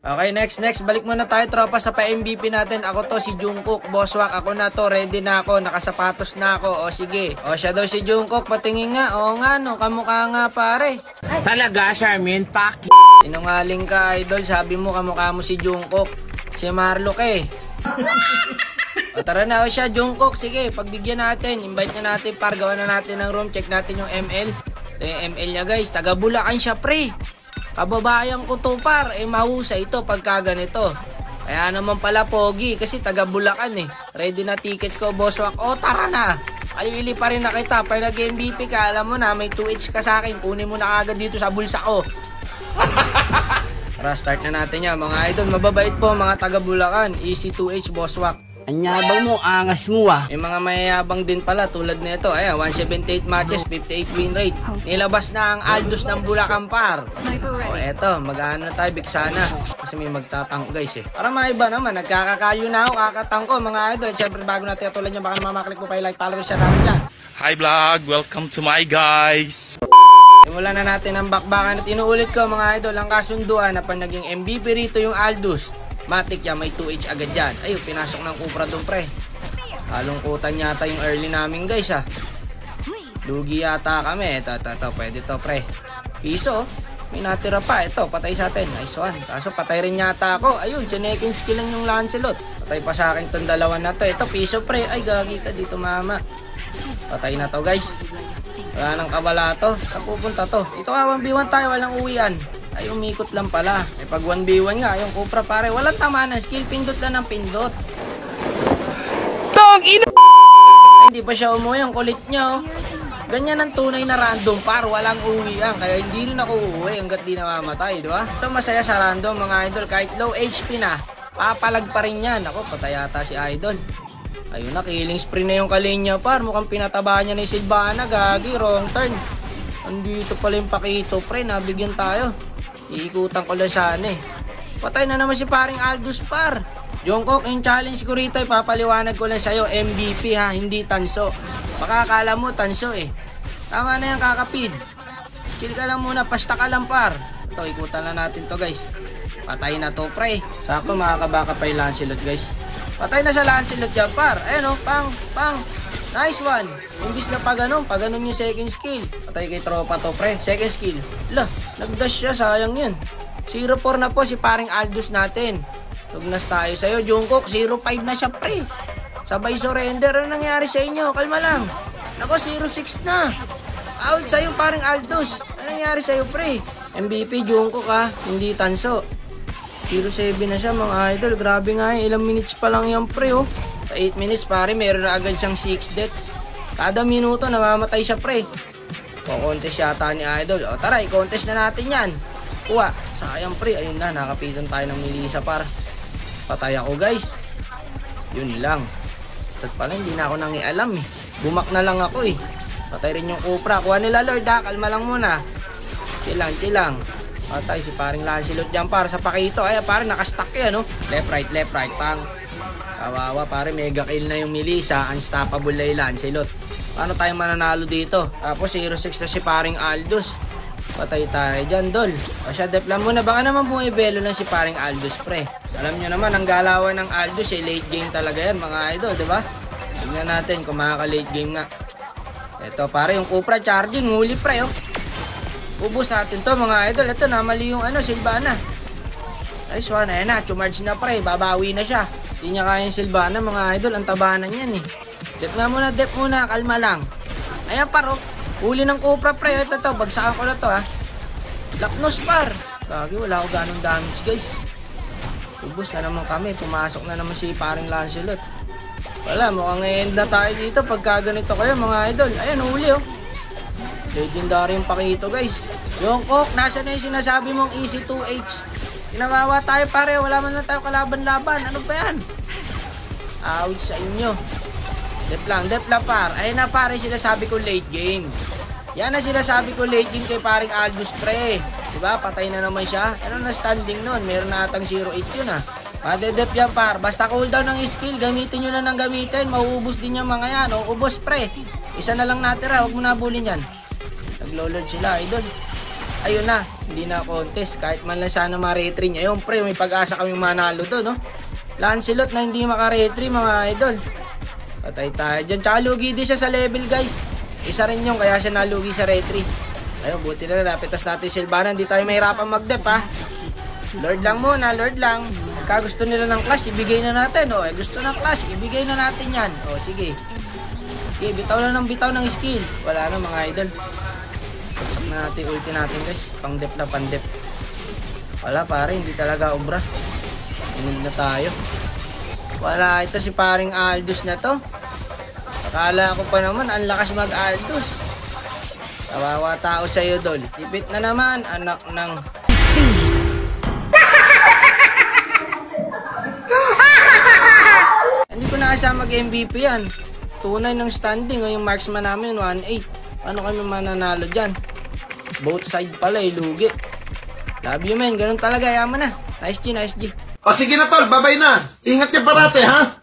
Okay, next. Balik muna tayo tropa sa pa-MVP natin. Ako to si Jungkook, Bosswak. Ako na to, ready na ako, nakasapatos na ako. O sige. O siya daw si Jungkook, patingin nga. O nga no, kamukha nga pare. Talaga, Charmin, pak. Sinungaling ka, idol. Sabi mo kamukha mo si Jungkook. Si Marlok eh. O tara na, o siya Jungkook. Sige, pagbigyan natin. Invite na natin, par. Gawa na natin ng room. Check natin yung ML. Ito yung ML niya guys. Taga Bulacan siya pre. Kababayan ko to par, mahusay ito pagka ganito. Kaya naman pala pogi kasi taga Bulacan eh. Ready na ticket ko, Bosswak. O tara na. Alili pa rin na kita. Pag nag-MVP ka, alam mo na may 2H ka sa akin. Kunin mo na agad dito sa bulsa ko. Tara, start na natin yan mga idol. Mababait po mga taga Bulacan. Easy 2H, Bosswak. Anyabang mo, angas mo ah. May mga mayayabang din pala tulad nito. Ayan, 178 matches, 58 win rate. Nilabas na ang Aldous ng Bulacan par. O eto, mag-ano na tayo, Biksana. Kasi may magtatang guys eh. Para maiba naman, nagkakakalyo na ako, kakatang ko mga idol. At syempre bago natin tulad nyo, baka mamaklik mo pa yung like, follow siya natin dyan. Hi vlog, welcome to my guys. Simulan na natin ang bakbakan at inuulit ko mga idol ang kasunduan na pag naging MVP rito yung Aldous. Matik yan, may 2H agad yan. Ayun, pinasok ng Cupra doon pre. Kalungkutan yata yung early namin guys ah. Lugi yata kami. Ito, pwede to pre. Piso, may natira pa. Ito, patay sa atin. Nice one. Kaso patay rin yata ako. Ayun, sinecond skill lang yung Lancelot. Patay pa sa akin tong dalawa na to. Ito, piso pre. Ay, gagi ka dito mama. Patay na to guys. Wala nang kabala to. Saan pupunta to? Ito ka, 1v1 tayo, walang uwian. Ay, umikot lang pala. Eh, pag 1v1 nga, yung Cupra pare, walang tama na skill. Pindot lang ng pindot. Tong ina! Ay, hindi pa siya umuwi. Ang kulit niya, oh. Ganyan ang tunay na random par. Walang uwian. Kaya hindi rin ako uuwi hanggat di namamatay, di ba? Ito masaya sa random, mga idol. Kahit low HP na, papalag pa rin yan. Ako, patay yata si idol. Ayun na, killing spree na yung kalinya par. Mukhang pinataba niya ni Sylvana. Gagi, wrong turn. Andito pala yung Pakito, pre. Nabigyan tayo. Iikutan ko lang sana eh. Patay na naman si paring Aldous par. Jungkook, yung challenge ko rito, ipapaliwanag ko lang sa'yo. MVP ha, hindi tanso. Baka akala mo tanso eh. Tama na yan kakapid. Chill ka lang muna, pasta ka lang par. Ito, ikutan lang natin to guys. Patay na to pre. Sakto makakabaka pa yung Lancelot guys. Patay na sa Lancelot dyan par. Ayan o, pang. Nice one. Imbis na pa ganun yung second skill. Patay kay tropa to pre. Second skill. Lah, nagdash siya, sayang yun. 0-4 na po si paring Aldous natin. Tugnas tayo sa'yo, Jungkook. 0-5 na siya pre. Sabay surrender. Ano nangyari sa inyo? Kalma lang. Nako, 0-6 na. Out sa'yo paring Aldous. Ano nangyari sa'yo pre? MVP Jungkook ha, hindi tanso. 0-7 na siya mga idol. Grabe nga ilang minutes pa lang yan pre oh. Sa 8 minutes pare, meron na agad siyang 6 deaths. Kada minuto namamatay siya pre. Ko-contest yata ni idol. O tara, i-contest na natin yan. Kuha, sayang pre. Ayun na, nakapitan tayo ng Melissa par. Patay ako guys. Yun lang. At pala hindi na ako nangialam eh. Bumak na lang ako eh. Patay rin yung Cupra. Kuha nila Lord ha, kalma lang muna. Chill lang. Patay si paring Lancelot dyan par sa Pakito. Ay pare, nakastack yan no. Left right pang. Kawawa pare, mega kill na yung Melissa. Unstoppable na yung Lancelot. Paano tayo mananalo dito? Tapos 0-6 na si paring Aldous. Patay tayo dyan dol. O siya, dep lang muna. Baka naman bumibelo lang si paring Aldous pre. Alam nyo naman, ang galawan ng Aldous late game talaga yan mga idol, diba? Tignan natin kung makaka-late game nga. Ito pare, yung Cupra charging. Huli pre oh. Ubus natin to mga idol. Ito na, mali yung Sylvana. Nice one, ayan na, chumarge na pre. Babawi na siya. Hindi niya kaya yung Sylvana mga idol. Ang tabanan yan eh. Dep muna, kalma lang. Ayan paro, huli ng Cupra pre. Ito to, bagsakan ko na to ha. Lapnos par. Kagi, wala ko ganong damage guys. Ubus na naman kami. Pumasok na naman si paring Lancelot. Wala, mukhang end na tayo dito pagka ganito kayo mga idol. Ayan, huli oh. Legendary yung Pakito guys. Jungkook, nasa na yung sinasabi mong easy 2H. Ginawawa tayo pare, wala man lang tayo kalaban-laban. Ano ba yan? Out sa inyo. Dep lang par. Ayun na pare, sinasabi ko late game. Yan na sinasabi ko late game kay paring Aldous pre. Diba, patay na naman siya. Ano na standing nun? Meron na atang 0-8 yun ha. Madedep yan par. Basta cooldown ng skill, gamitin nyo na ng gamitin. Mauubos din yung mga yan. O, ubos pre. Isa na lang natira, huwag mo nabulin yan. Naglo-lord sila idol. ayun na, hindi na contest. Kahit man lang sana ma-retry niya. Ayun pre, may pag-asa kaming manalo doon, no? Lancelot na hindi maka-retry mga idol. Patay tayo dyan. Tsaka lugi din siya sa level guys. Isa rin yung kaya siya nalugi sa retry. Ayun, buti na napitas natin Sylvana. Hindi tayo mahirapan mag-dep ha. Lord lang muna, Lord lang. Pagka gusto nila ng clash, ibigay na natin. O, gusto ng clash, ibigay na natin yan. O, sige. Okay, bitaw lang ng bitaw ng skill. Wala na mga idol. Pagsak na natin ulti natin guys. Pang-dep na pang-dep. Wala pare, hindi talaga obra. Inig na tayo. Wala, ito si paring Aldous na to. Akala ko pa naman, ang lakas mag-Aldous. Kawawa tao sa'yo, Dol. Tipit na naman, anak ng... Hindi ko na kasama mag-MVP yan. Tunay ng standing o yung marksman namin 1-8. Ano kami mananalo dyan? Both side pala lugi. Love you men, ganun talaga, yaman na. Nice G, nice G. O sige na tol, babay na. Ingat niya parate ha.